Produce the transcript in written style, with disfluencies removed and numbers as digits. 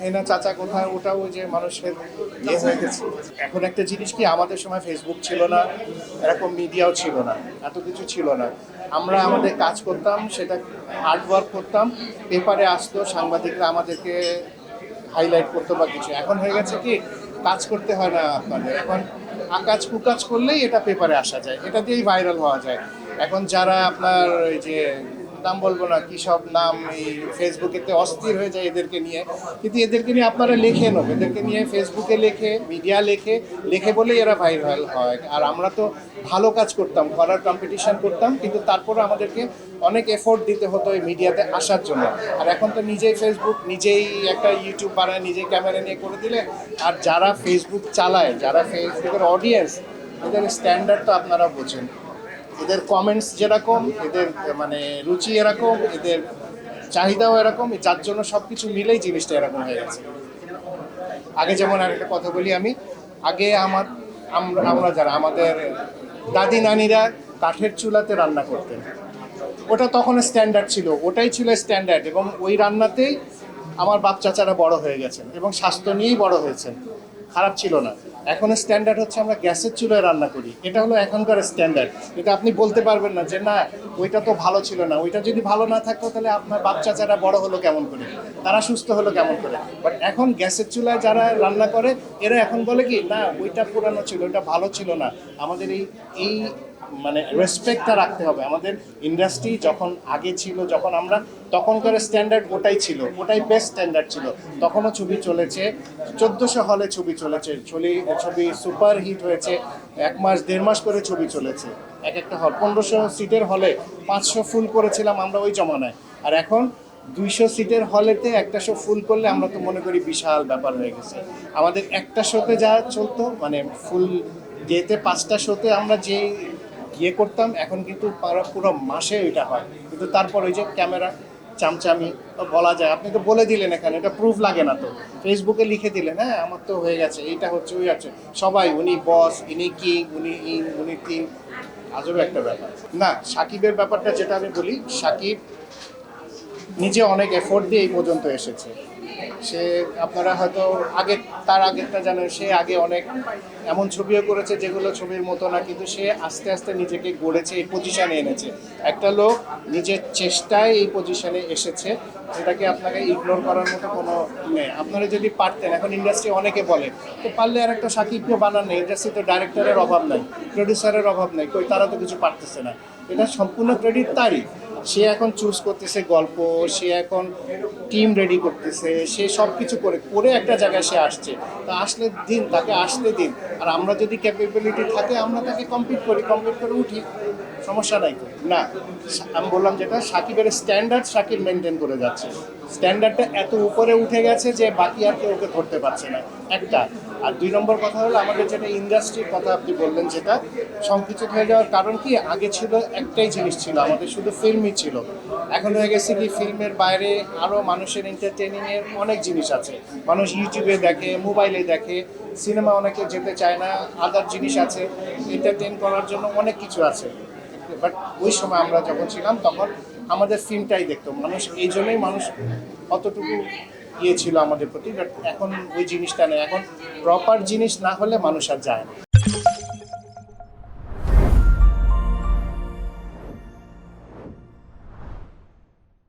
হেনা চাচা কোথায়, ওটাও ওই যে মানুষের হয়ে গেছে। এখন একটা জিনিস কি, আমাদের সময় ফেসবুক ছিল না, এরকম মিডিয়াও ছিল না, এত কিছু ছিল না। আমরা আমাদের কাজ করতাম, সেটা হার্ড ওয়ার্ক করতাম, পেপারে আসতো, সাংবাদিকরা আমাদেরকে হাইলাইট করতো বা কিছু। এখন হয়ে গেছে কি, কাজ করতে হয় না আপনাদের, এখন আকাজ কুকাজ করলেই এটা পেপারে আসা যায়, এটা দিয়েই ভাইরাল হওয়া যায়। এখন যারা আপনার ওই যে নাম বলবো না কি সব নাম, এই ফেসবুকেতে অস্থির হয়ে যায় এদেরকে নিয়ে, কিন্তু এদেরকে নিয়ে আপনারা লেখেন, এদেরকে নিয়ে ফেসবুকে লেখে, মিডিয়া লেখে, লেখে বলেই এরা ভাইরাল হয়। আর আমরা তো ভালো কাজ করতাম, করার কম্পিটিশন করতাম, কিন্তু তারপরে আমাদেরকে অনেক এফোর্ট দিতে হতো এই মিডিয়াতে আসার জন্য। আর এখন তো নিজেই ফেসবুক, নিজেই একটা ইউটিউব বানায়, নিজেই ক্যামেরা নিয়ে করে দিলে। আর যারা ফেসবুক চালায়, যারা ফেসবুকের অডিয়েন্স, এদের স্ট্যান্ডার্ড তো আপনারা বোঝেন, এদের কমেন্টস যেরকম, এদের মানে রুচি এরকম, এদের চাহিদাও এরকম, যার জন্য সব কিছু মিলেই জিনিসটা এরকম হয়ে গেছে। আগে যেমন আরেকটা কথা বলি আমি, আগে আমরা যারা আমাদের দাদি নানিরা কাঠের চুলাতে রান্না করতেন, ওটা তখন স্ট্যান্ডার্ড ছিল, ওটাই ছিল স্ট্যান্ডার্ড, এবং ওই রান্নাতেই আমার বাপ চাচারা বড় হয়ে গেছেন এবং স্বাস্থ্য নিয়েই বড় হয়েছেন, খারাপ ছিল না। এখন স্ট্যান্ডার্ড হচ্ছে আমরা গ্যাসের চুলায় রান্না করি, এটা হলো এখনকার স্ট্যান্ডার্ড। এটা আপনি বলতে পারবেন না যে না ওইটা তো ভালো ছিল না, ওইটা যদি ভালো না থাকতো তাহলে আপনার বাপ চাচারা বড় হলো কেমন করে, তারা সুস্থ হলো কেমন করে। বাট এখন গ্যাসের চুলায় যারা রান্না করে, এরা এখন বলে কি না ওইটা পুরানো ছিল, ওইটা ভালো ছিল না। আমাদের এই এই মানে রেসপেক্টটা রাখতে হবে। আমাদের ইন্ডাস্ট্রি যখন আগে ছিল, যখন আমরা তখনকার স্ট্যান্ডার্ড ওটাই ছিল, ওটাই বেস্ট স্ট্যান্ডার্ড ছিল। তখনও ছবি চলেছে, 1400 হলে ছবি চলেছে, ছবি সুপার হিট হয়েছে, 1 মাস 1.5 মাস করে ছবি চলেছে এক একটা হল। 1500 সিটের হলে 500 ফুল করেছিলাম আমরা ওই জমানায়। আর এখন 200 সিটের হলেতে একটা শো ফুল করলে আমরা তো মনে করি বিশাল ব্যাপার হয়ে গেছে। আমাদের একটা শোতে যা চলতো, মানে ফুল ডেতে 5টা শোতে আমরা যে করতাম, এখন কিন্তু পুরো মাসে ওইটা হয়। কিন্তু তারপর ওই যে ক্যামেরা চামচামি বলা যায়, আপনি তো বলে দিলেন এখানে, এটা প্রুফ লাগে না তো, ফেসবুকে লিখে দিলেন হ্যাঁ আমার তো হয়ে গেছে, এইটা হচ্ছে ওই আছে, সবাই উনি বস, ইনি কিং, উনি কিং। আজব একটা ব্যাপার। না, সাকিবের ব্যাপারটা যেটা আমি বলি, সাকিব নিজে অনেক এফোর্ট দিয়ে এই পর্যন্ত এসেছে। সে আপনারা হয়তো তার আগেরটা জানেন, সে আগে অনেক এমন ছবিও করেছে যেগুলো ছবির মতো না, কিন্তু সে আস্তে আস্তে নিজেকে গড়েছে, এই পজিশনে এনেছে। একটা লোক নিজের চেষ্টায় এই পজিশনে এসেছে, সেটাকে আপনাকে ইগনোর করার মতো কোনো নেই। আপনারা যদি পারতেন, এখন ইন্ডাস্ট্রি অনেকে বলে তো পারলে আর একটা সাকিবকে বানান নেই, ইন্ডাস্ট্রি তো ডাইরেক্টরের অভাব নাই, প্রডিউসারের অভাব নাই, কই তারা তো কিছু পারতেছে না। এটা সম্পূর্ণ ক্রেডিট তারই। সে এখন চুজ করতেছে গল্প, সে এখন টিম রেডি করতেছে, সে সব কিছু করে একটা জায়গায় সে আসছে। তা আসলে দিন, তাকে আসতে দিন। আর আমরা যদি ক্যাপাবিলিটি থাকে আমরা তাকে কমপ্লিট করে উঠি, সমস্যা নাই তো। না, আমি বললাম যেটা, সাকিবের স্ট্যান্ডার্ড সাকিব মেনটেন করে যাচ্ছে, স্ট্যান্ডার্ডটা এত উপরে উঠে গেছে যে বাকি আর কেউ ওকে ধরতে পারছে না, একটা। আর 2 নম্বর কথা হলো আমাদের যেটা ইন্ডাস্ট্রির কথা আপনি বললেন, যেটা সংকুচিত হয়ে যাওয়ার কারণ কি, আগে ছিল একটাই জিনিস ছিল, আমাদের শুধু ফিল্মই ছিল। এখন হয়ে গেছে কি, ফিল্মের বাইরে আরও মানুষের এন্টারটেনিংয়ের অনেক জিনিস আছে, মানুষ ইউটিউবে দেখে, মোবাইলে দেখে, সিনেমা অনেকে যেতে চায় না, আদার জিনিস আছে, এন্টারটেন করার জন্য অনেক কিছু আছে। বাট ওই সময় আমরা যখন ছিলাম তখন আমাদের ফিল্মটাই দেখতো মানুষ, এই জন্যই মানুষ অতটুকু ছিল আমাদের প্রতি। বাট এখন ওই জিনিসটা নেই, এখন প্রপার জিনিস না হলে মানুষ আর যায় না।